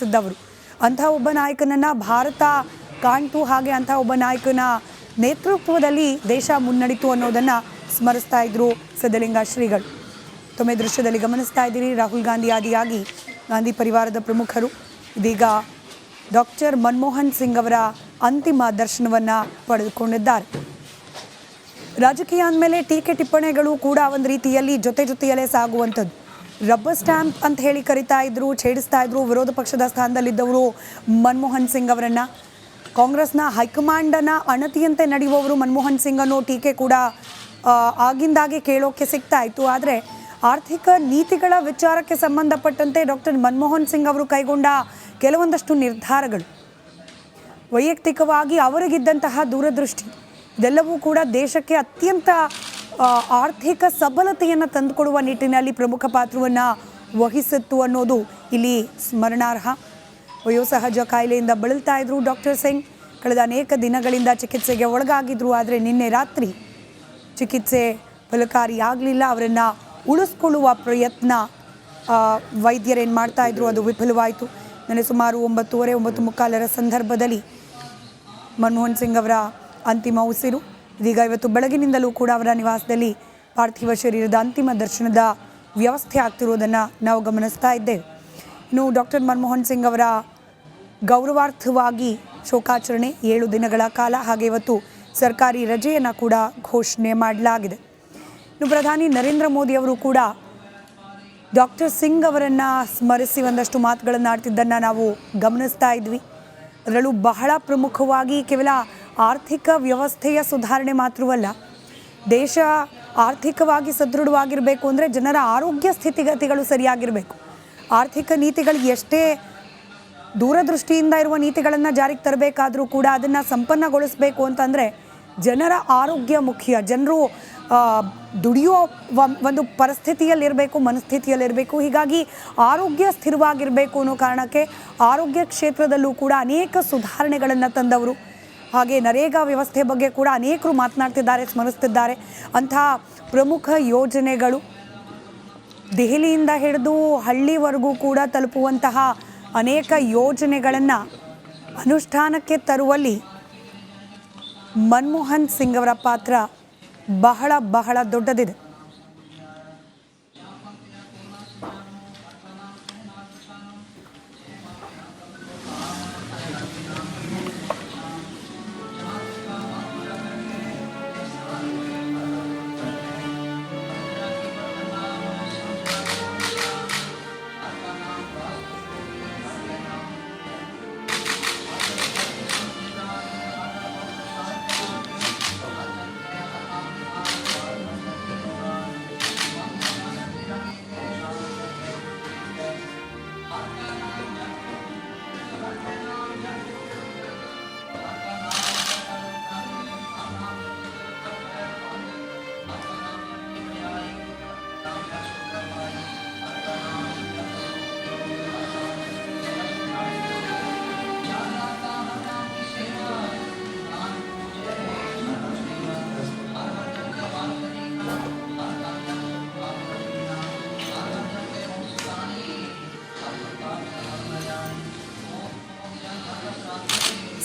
ಬೆಳೆಸಿದ್ದವರು. ಅಂಥ ಒಬ್ಬ ನಾಯಕನನ್ನು ಭಾರತ ಕಾಣ್ತು, ಹಾಗೆ ಅಂಥ ಒಬ್ಬ ನಾಯಕನ ನೇತೃತ್ವದಲ್ಲಿ ದೇಶ ಮುನ್ನಡೆಯಿತು ಅನ್ನೋದನ್ನು ಸ್ಮರಿಸ್ತಾ ಇದ್ರು ಸಿದ್ಧಲಿಂಗ ಶ್ರೀಗಳು. ತಮ್ಮ ದೃಶ್ಯದಲ್ಲಿ ಗಮನಿಸ್ತಾ ಇದ್ದೀರಿ, ರಾಹುಲ್ ಗಾಂಧಿ ಆದಿಯಾಗಿ ಗಾಂಧಿ ಪರಿವಾರದ ಪ್ರಮುಖರು ಇದೀಗ ಡಾಕ್ಟರ್ ಮನಮೋಹನ್ ಸಿಂಗ್ ಅವರ ಅಂತಿಮ ದರ್ಶನವನ್ನು ಪಡೆದುಕೊಂಡಿದ್ದಾರೆ. ರಾಜಕೀಯ ಅಂದಮೇಲೆ ಟೀಕೆ ಟಿಪ್ಪಣಿಗಳು ಕೂಡ ಒಂದು ರೀತಿಯಲ್ಲಿ ಜೊತೆಯಲ್ಲೇ ಸಾಗುವಂಥದ್ದು. ರಬ್ಬರ್ ಸ್ಟ್ಯಾಂಪ್ ಅಂತ ಹೇಳಿ ಕರಿತಾ ಇದ್ರು, ಛೇಡಿಸ್ತಾ ಇದ್ರು ವಿರೋಧ ಪಕ್ಷದ ಸ್ಥಾನದಲ್ಲಿದ್ದವರು ಮನಮೋಹನ್ ಸಿಂಗ್ ಅವರನ್ನು. ಕಾಂಗ್ರೆಸ್ನ ಹೈಕಮಾಂಡನ ಅಣತಿಯಂತೆ ನಡೆಯುವವರು ಮನಮೋಹನ್ ಸಿಂಗ್ ಅನ್ನೋ ಟೀಕೆ ಕೂಡ ಆಗಿಂದಾಗೆ ಕೇಳೋಕ್ಕೆ ಸಿಗ್ತಾ ಇತ್ತು. ಆದರೆ ಆರ್ಥಿಕ ನೀತಿಗಳ ವಿಚಾರಕ್ಕೆ ಸಂಬಂಧಪಟ್ಟಂತೆ ಡಾಕ್ಟರ್ ಮನಮೋಹನ್ ಸಿಂಗ್ ಅವರು ಕೈಗೊಂಡ ಕೆಲವೊಂದಷ್ಟು ನಿರ್ಧಾರಗಳು, ವೈಯಕ್ತಿಕವಾಗಿ ಅವರಿಗಿದ್ದಂತಹ ದೂರದೃಷ್ಟಿ, ಇದೆಲ್ಲವೂ ಕೂಡ ದೇಶಕ್ಕೆ ಅತ್ಯಂತ ಆರ್ಥಿಕ ಸಬಲತೆಯನ್ನು ತಂದುಕೊಡುವ ನಿಟ್ಟಿನಲ್ಲಿ ಪ್ರಮುಖ ಪಾತ್ರವನ್ನು ವಹಿಸಿತ್ತು ಅನ್ನೋದು ಇಲ್ಲಿ ಸ್ಮರಣಾರ್ಹ. ವಯೋಸಹಜ ಕಾಯಿಲೆಯಿಂದ ಬಳಲ್ತಾ ಇದ್ರು ಡಾಕ್ಟರ್ ಸಿಂಗ್. ಕಳೆದ ಅನೇಕ ದಿನಗಳಿಂದ ಚಿಕಿತ್ಸೆಗೆ ಒಳಗಾಗಿದ್ರು. ಆದರೆ ನಿನ್ನೆ ರಾತ್ರಿ ಚಿಕಿತ್ಸೆ ಫಲಕಾರಿಯಾಗಲಿಲ್ಲ. ಅವರನ್ನು ಉಳಿಸ್ಕೊಳ್ಳುವ ಪ್ರಯತ್ನ ವೈದ್ಯರೇನು ಮಾಡ್ತಾಯಿದ್ರು ಅದು ವಿಫಲವಾಯಿತು. ನನಗೆ ಸುಮಾರು 9:30-9:45 ಸಂದರ್ಭದಲ್ಲಿ ಮನಮೋಹನ್ ಸಿಂಗ್ ಅವರ ಅಂತಿಮ ಉಸಿರು. ಇದೀಗ ಇವತ್ತು ಬೆಳಗಿನಿಂದಲೂ ಕೂಡ ಅವರ ನಿವಾಸದಲ್ಲಿ ಪಾರ್ಥಿವ ಶರೀರದ ಅಂತಿಮ ದರ್ಶನದ ವ್ಯವಸ್ಥೆ ಆಗ್ತಿರೋದನ್ನು ನಾವು ಗಮನಿಸ್ತಾ ಇದ್ದೇವೆ. ಇನ್ನು ಡಾಕ್ಟರ್ ಮನಮೋಹನ್ ಸಿಂಗ್ ಅವರ ಗೌರವಾರ್ಥವಾಗಿ ಶೋಕಾಚರಣೆ 7 ದಿನಗಳ ಕಾಲ, ಹಾಗೆ ಇವತ್ತು ಸರ್ಕಾರಿ ರಜೆಯನ್ನು ಕೂಡ ಘೋಷಣೆ ಮಾಡಲಾಗಿದೆ. ಇನ್ನು ಪ್ರಧಾನಿ ನರೇಂದ್ರ ಮೋದಿ ಅವರು ಕೂಡ ಡಾಕ್ಟರ್ ಸಿಂಗ್ ಅವರನ್ನು ಸ್ಮರಿಸಿ ಒಂದಷ್ಟು ಮಾತುಗಳನ್ನು ಆಡ್ತಿದ್ದನ್ನು ನಾವು ಗಮನಿಸ್ತಾ ಇದ್ವಿ. ಅದರಲ್ಲೂ ಬಹಳ ಪ್ರಮುಖವಾಗಿ ಕೇವಲ ಆರ್ಥಿಕ ವ್ಯವಸ್ಥೆಯ ಸುಧಾರಣೆ ಮಾತ್ರವಲ್ಲ, ದೇಶ ಆರ್ಥಿಕವಾಗಿ ಸದೃಢವಾಗಿರಬೇಕು ಅಂದರೆ ಜನರ ಆರೋಗ್ಯ ಸ್ಥಿತಿಗತಿಗಳು ಸರಿಯಾಗಿರಬೇಕು. ಆರ್ಥಿಕ ನೀತಿಗಳು ಎಷ್ಟೇ ದೂರದೃಷ್ಟಿಯಿಂದ ಇರುವ ನೀತಿಗಳನ್ನು ಜಾರಿಗೆ ತರಬೇಕಾದರೂ ಕೂಡ ಅದನ್ನು ಸಂಪನ್ನಗೊಳಿಸಬೇಕು ಅಂತಂದರೆ ಜನರ ಆರೋಗ್ಯ ಮುಖ್ಯ. ಜನರು ದುಡಿಯೋ ಒಂದು ಪರಿಸ್ಥಿತಿಯಲ್ಲಿರಬೇಕು, ಮನಸ್ಥಿತಿಯಲ್ಲಿರಬೇಕು. ಹೀಗಾಗಿ ಆರೋಗ್ಯ ಸ್ಥಿರವಾಗಿರಬೇಕು ಅನ್ನೋ ಕಾರಣಕ್ಕೆ ಆರೋಗ್ಯ ಕ್ಷೇತ್ರದಲ್ಲೂ ಕೂಡ ಅನೇಕ ಸುಧಾರಣೆಗಳನ್ನು ತಂದವರು. ಹಾಗೆ ನರೇಗಾ ವ್ಯವಸ್ಥೆ ಬಗ್ಗೆ ಕೂಡ ಅನೇಕರು ಮಾತನಾಡ್ತಿದ್ದಾರೆ, ಸ್ಮರಿಸ್ತಿದ್ದಾರೆ. ಅಂಥ ಪ್ರಮುಖ ಯೋಜನೆಗಳು ದೆಹಲಿಯಿಂದ ಹಿಡಿದು ಹಳ್ಳಿವರೆಗೂ ಕೂಡ ತಲುಪುವಂತಹ ಅನೇಕ ಯೋಜನೆಗಳನ್ನು ಅನುಷ್ಠಾನಕ್ಕೆ ತರುವಲ್ಲಿ ಮನಮೋಹನ್ ಸಿಂಗ್ ಅವರ ಪಾತ್ರ ಬಹಳ ಬಹಳ ದೊಡ್ಡದಿದೆ.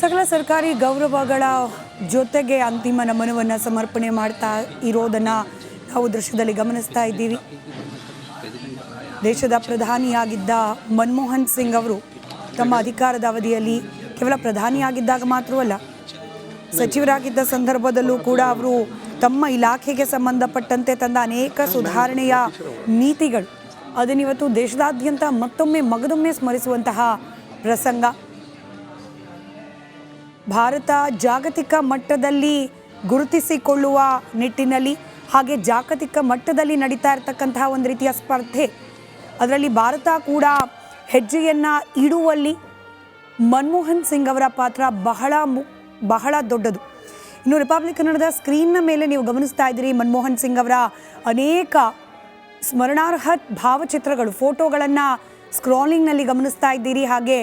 ಸಕಲ ಸರ್ಕಾರಿ ಗೌರವಗಳ ಜೊತೆಗೆ ಅಂತಿಮ ನಮನವನ್ನು ಸಮರ್ಪಣೆ ಮಾಡ್ತಾ ಇರೋದನ್ನು ನಾವು ದೃಶ್ಯದಲ್ಲಿ ಗಮನಿಸ್ತಾ ಇದ್ದೀವಿ. ದೇಶದ ಪ್ರಧಾನಿಯಾಗಿದ್ದ ಮನಮೋಹನ್ ಸಿಂಗ್ ಅವರು ತಮ್ಮ ಅಧಿಕಾರದ ಅವಧಿಯಲ್ಲಿ ಕೇವಲ ಪ್ರಧಾನಿಯಾಗಿದ್ದಾಗ ಮಾತ್ರವಲ್ಲ, ಸಚಿವರಾಗಿದ್ದ ಸಂದರ್ಭದಲ್ಲೂ ಕೂಡ ಅವರು ತಮ್ಮ ಇಲಾಖೆಗೆ ಸಂಬಂಧಪಟ್ಟಂತೆ ತಂದ ಅನೇಕ ಸುಧಾರಣೆಯ ನೀತಿಗಳು ಅದನ್ನಿವತ್ತು ದೇಶದಾದ್ಯಂತ ಮಗದೊಮ್ಮೆ ಸ್ಮರಿಸುವಂತಹ ಪ್ರಸಂಗ. ಭಾರತ ಜಾಗತಿಕ ಮಟ್ಟದಲ್ಲಿ ಗುರುತಿಸಿಕೊಳ್ಳುವ ನಿಟ್ಟಿನಲ್ಲಿ ಹಾಗೆ ಜಾಗತಿಕ ಮಟ್ಟದಲ್ಲಿ ನಡೀತಾ ಇರತಕ್ಕಂತಹ ಒಂದು ರೀತಿಯ ಸ್ಪರ್ಧೆ, ಅದರಲ್ಲಿ ಭಾರತ ಕೂಡ ಹೆಜ್ಜೆಯನ್ನು ಇಡುವಲ್ಲಿ ಮನಮೋಹನ್ ಸಿಂಗ್ ಅವರ ಪಾತ್ರ ಬಹಳ ದೊಡ್ಡದು. ಇನ್ನು ರಿಪಬ್ಲಿಕ್ ಕನ್ನಡದ ಸ್ಕ್ರೀನ್ನ ಮೇಲೆ ನೀವು ಗಮನಿಸ್ತಾ ಇದ್ದೀರಿ ಮನಮೋಹನ್ ಸಿಂಗ್ ಅವರ ಅನೇಕ ಸ್ಮರಣಾರ್ಹ ಭಾವಚಿತ್ರಗಳು, ಫೋಟೋಗಳನ್ನು ಸ್ಕ್ರಾಲಿಂಗ್ನಲ್ಲಿ ಗಮನಿಸ್ತಾ ಇದ್ದೀರಿ. ಹಾಗೆ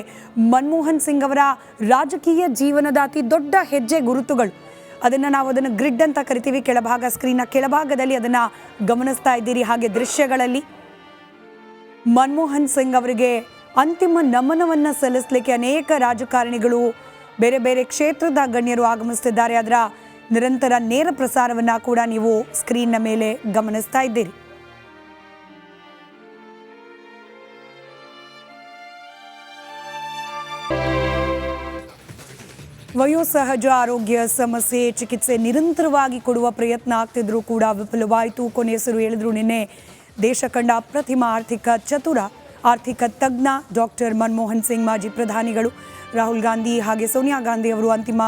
ಮನಮೋಹನ್ ಸಿಂಗ್ ಅವರ ರಾಜಕೀಯ ಜೀವನದ ಅತಿ ದೊಡ್ಡ ಹೆಜ್ಜೆ ಗುರುತುಗಳು, ಅದನ್ನು ಗ್ರಿಡ್ ಅಂತ ಕರಿತೀವಿ, ಸ್ಕ್ರೀನ್ನ ಕೆಳಭಾಗದಲ್ಲಿ ಅದನ್ನು ಗಮನಿಸ್ತಾ ಇದ್ದೀರಿ. ಹಾಗೆ ದೃಶ್ಯಗಳಲ್ಲಿ ಮನಮೋಹನ್ ಸಿಂಗ್ ಅವರಿಗೆ ಅಂತಿಮ ನಮನವನ್ನು ಸಲ್ಲಿಸಲಿಕ್ಕೆ ಅನೇಕ ರಾಜಕಾರಣಿಗಳು, ಬೇರೆ ಬೇರೆ ಕ್ಷೇತ್ರದ ಗಣ್ಯರು ಆಗಮಿಸುತ್ತಿದ್ದಾರೆ. ಅದರ ನಿರಂತರ ನೇರ ಪ್ರಸಾರವನ್ನು ಕೂಡ ನೀವು ಸ್ಕ್ರೀನ್ನ ಮೇಲೆ ಗಮನಿಸ್ತಾ ಇದ್ದೀರಿ. ವಯೋಸಹಜ ಆರೋಗ್ಯ ಸಮಸ್ಯೆ ಚಿಕಿತ್ಸೆ ನಿರಂತರವಾಗಿ ಕೊಡುವ ಪ್ರಯತ್ನ ಆಗ್ತಿದ್ರು ಕೂಡ ವಿಫಲವಾಯಿತು. ಕೊನೆಯಸರು ಹೇಳಿದ್ರು, ನಿನ್ನೆ ದೇಶ ಕಂಡ ಅಪ್ರತಿಮ ಆರ್ಥಿಕ ಚತುರ, ಆರ್ಥಿಕ ತಜ್ಞ ಡಾಕ್ಟರ್ ಮನಮೋಹನ್ ಸಿಂಗ್, ಮಾಜಿ ಪ್ರಧಾನಿಗಳು ರಾಹುಲ್ ಗಾಂಧಿ ಹಾಗೆ ಸೋನಿಯಾ ಗಾಂಧಿ ಅವರು ಅಂತಿಮ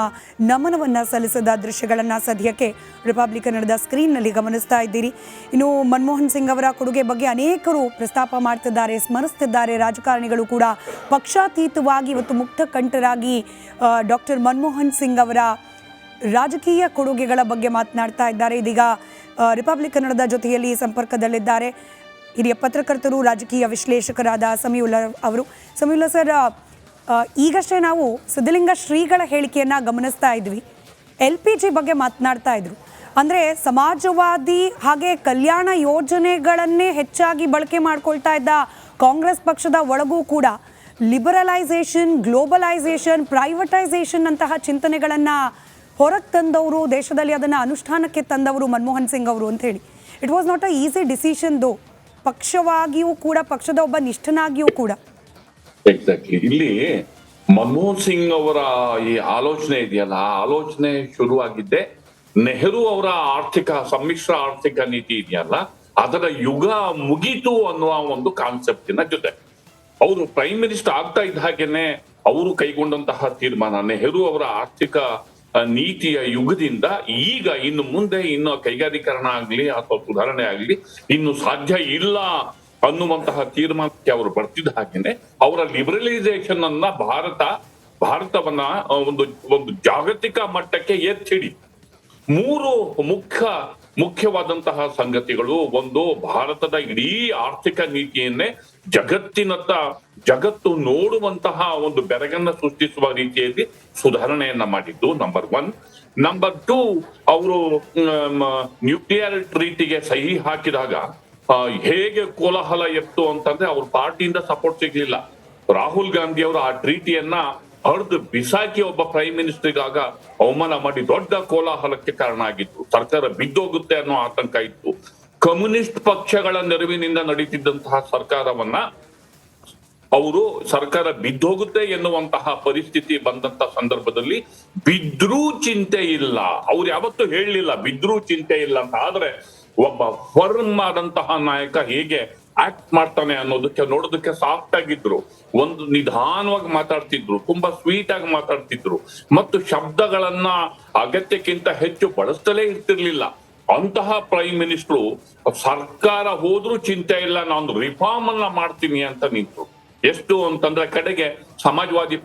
ನಮನವನ್ನು ಸಲ್ಲಿಸಿದ ದೃಶ್ಯಗಳನ್ನು ಸದ್ಯಕ್ಕೆ ರಿಪಬ್ಲಿಕ್ ಕನ್ನಡದ ಸ್ಕ್ರೀನ್ನಲ್ಲಿ ಗಮನಿಸ್ತಾ ಇದ್ದೀರಿ. ಇನ್ನು ಮನಮೋಹನ್ ಸಿಂಗ್ ಅವರ ಕೊಡುಗೆ ಬಗ್ಗೆ ಅನೇಕರು ಪ್ರಸ್ತಾಪ ಮಾಡ್ತಿದ್ದಾರೆ, ಸ್ಮರಿಸ್ತಿದ್ದಾರೆ. ರಾಜಕಾರಣಿಗಳು ಕೂಡ ಪಕ್ಷಾತೀತವಾಗಿ ಇವತ್ತು ಮುಕ್ತ ಕಂಠರಾಗಿ ಡಾಕ್ಟರ್ ಮನಮೋಹನ್ ಸಿಂಗ್ ಅವರ ರಾಜಕೀಯ ಕೊಡುಗೆಗಳ ಬಗ್ಗೆ ಮಾತನಾಡ್ತಾ ಇದ್ದಾರೆ. ಇದೀಗ ರಿಪಬ್ಲಿಕ್ ಕನ್ನಡದ ಜೊತೆಯಲ್ಲಿ ಸಂಪರ್ಕದಲ್ಲಿದ್ದಾರೆ ಹಿರಿಯ ಪತ್ರಕರ್ತರು, ರಾಜಕೀಯ ವಿಶ್ಲೇಷಕರಾದ ಸಮೀವುಲ್ಲಾ ಅವರು. ಸಮೀವುಲ್ಲಾ ಸರ್, ಈಗಷ್ಟೇ ನಾವು ಸಿದ್ಧಲಿಂಗ ಶ್ರೀಗಳ ಹೇಳಿಕೆಯನ್ನು ಗಮನಿಸ್ತಾ ಇದ್ವಿ. LPG ಬಗ್ಗೆ ಮಾತನಾಡ್ತಾ ಇದ್ರು. ಅಂದರೆ ಸಮಾಜವಾದಿ ಹಾಗೆ ಕಲ್ಯಾಣ ಯೋಜನೆಗಳನ್ನೇ ಹೆಚ್ಚಾಗಿ ಬಳಕೆ ಮಾಡ್ಕೊಳ್ತಾ ಇದ್ದ ಕಾಂಗ್ರೆಸ್ ಪಕ್ಷದ ಒಳಗೂ ಕೂಡ ಲಿಬರಲೈಸೇಷನ್, ಗ್ಲೋಬಲೈಸೇಷನ್, ಪ್ರೈವೇಟೈಸೇಷನ್ ಅಂತಹ ಚಿಂತನೆಗಳನ್ನು ಹೊರಗೆ ತಂದವರು, ದೇಶದಲ್ಲಿ ಅದನ್ನು ಅನುಷ್ಠಾನಕ್ಕೆ ತಂದವರು ಮನಮೋಹನ್ ಸಿಂಗ್ ಅವರು ಅಂತ ಹೇಳಿ. It was not a easy decision ದೋ, ಪಕ್ಷವಾಗಿಯೂ ಕೂಡ, ಪಕ್ಷದ ಒಬ್ಬ ನಿಷ್ಠನಾಗಿಯೂ ಕೂಡ. ಎಕ್ಸಾಕ್ಟ್ಲಿ. ಇಲ್ಲಿ ಮನಮೋಹನ್ ಸಿಂಗ್ ಅವರ ಈ ಆಲೋಚನೆ ಇದೆಯಲ್ಲ, ಆ ಆಲೋಚನೆ ಶುರುವಾಗಿದ್ದೆ ನೆಹರು ಅವರ ಸಮ್ಮಿಶ್ರ ಆರ್ಥಿಕ ನೀತಿ ಇದೆಯಲ್ಲ, ಅದರ ಯುಗ ಮುಗೀತು ಅನ್ನುವ ಒಂದು ಕಾನ್ಸೆಪ್ಟಿನ ಜೊತೆ ಅವರು ಪ್ರೈಮ್ ಮಿನಿಸ್ಟರ್ ಆಗ್ತಾ ಇದ್ದ ಹಾಗೇನೆ ಅವರು ಕೈಗೊಂಡಂತಹ ತೀರ್ಮಾನ, ನೆಹರು ಅವರ ಆರ್ಥಿಕ ನೀತಿಯ ಯುಗದಿಂದ ಈಗ ಇನ್ನು ಮುಂದೆ ಇನ್ನು ಕೈಗಾರೀಕರಣ ಆಗ್ಲಿ ಅಥವಾ ಸುಧಾರಣೆ ಆಗ್ಲಿ ಇನ್ನು ಸಾಧ್ಯ ಇಲ್ಲ ಅನ್ನುವಂತಹ ತೀರ್ಮಾನಕ್ಕೆ ಅವರು ಬರ್ತಿದ್ದ ಹಾಗೇನೆ ಅವರ ಲಿಬರಲೈಸೇಷನ್ ಅನ್ನ ಭಾರತವನ್ನ ಒಂದು ಜಾಗತಿಕ ಮಟ್ಟಕ್ಕೆ ಎತ್ತಿಡಿ. ಮೂರು ಮುಖ್ಯವಾದಂತಹ ಸಂಗತಿಗಳು. ಒಂದು, ಭಾರತದ ಇಡೀ ಆರ್ಥಿಕ ನೀತಿಯನ್ನೇ ಜಗತ್ತು ನೋಡುವಂತಹ ಒಂದು ಬೆರಗನ್ನ ಸೃಷ್ಟಿಸುವ ರೀತಿಯಲ್ಲಿ ಸುಧಾರಣೆಯನ್ನ ಮಾಡಿದ್ದು ನಂಬರ್ 1. ನಂಬರ್ 2, ಅವರು ನ್ಯೂಕ್ಲಿಯರ್ ಟ್ರೀಟಿಗೆ ಸಹಿ ಹಾಕಿದಾಗ ಹೇಗೆ ಕೋಲಾಹಲ ಎತ್ತು ಅಂತಂದ್ರೆ ಅವ್ರ ಪಾರ್ಟಿಯಿಂದ ಸಪೋರ್ಟ್ ಸಿಗ್ಲಿಲ್ಲ. ರಾಹುಲ್ ಗಾಂಧಿ ಅವರು ಆ ಟ್ರೀಟಿಯನ್ನ ಹರಿದು ಬಿಸಾಕಿ ಒಬ್ಬ ಪ್ರೈಮ್ ಮಿನಿಸ್ಟರ್ ಆಗ ಅವಮಾನ ಮಾಡಿ ದೊಡ್ಡ ಕೋಲಾಹಲಕ್ಕೆ ಕಾರಣ ಆಗಿತ್ತು. ಸರ್ಕಾರ ಬಿದ್ದೋಗುತ್ತೆ ಅನ್ನೋ ಆತಂಕ ಇತ್ತು. ಕಮ್ಯುನಿಸ್ಟ್ ಪಕ್ಷಗಳ ನೆರವಿನಿಂದ ನಡೀತಿದ್ದಂತಹ ಸರ್ಕಾರ ಬಿದ್ದೋಗುತ್ತೆ ಎನ್ನುವಂತಹ ಪರಿಸ್ಥಿತಿ ಬಂದಂತ ಸಂದರ್ಭದಲ್ಲಿ ಬಿದ್ರೂ ಚಿಂತೆ ಇಲ್ಲ, ಅವ್ರು ಯಾವತ್ತೂ ಹೇಳಲಿಲ್ಲ ಬಿದ್ರೂ ಚಿಂತೆ ಇಲ್ಲ ಅಂತ. ಆದ್ರೆ ಒಬ್ಬ ಫರ್ಮ್ ಆದಂತಹ ನಾಯಕ ಹೇಗೆ ಆಕ್ಟ್ ಮಾಡ್ತಾನೆ ಅನ್ನೋದಕ್ಕೆ ನೋಡೋದಕ್ಕೆ ಸಾಫ್ಟ್ ಆಗಿದ್ರು, ಒಂದು ನಿಧಾನವಾಗಿ ಮಾತಾಡ್ತಿದ್ರು, ತುಂಬಾ ಸ್ವೀಟ್ ಆಗಿ ಮಾತಾಡ್ತಿದ್ರು, ಮತ್ತು ಶಬ್ದಗಳನ್ನ ಅಗತ್ಯಕ್ಕಿಂತ ಹೆಚ್ಚು ಬಳಸ್ತಲೇ ಇರ್ತಿರ್ಲಿಲ್ಲ. ಅಂತಹ ಪ್ರೈಮ್ ಮಿನಿಸ್ಟ್ರು ಸರ್ಕಾರ ಹೋದ್ರೂ ಚಿಂತೆ ಇಲ್ಲ, ನಾನು ರಿಫಾರ್ಮ್ ಅನ್ನ ಮಾಡ್ತೀನಿ ಅಂತ ನಿಂತು. ಎಷ್ಟು ಅಂತಂದ್ರೆ ಕಡೆಗೆ ಸಮಾಜವಾದಿ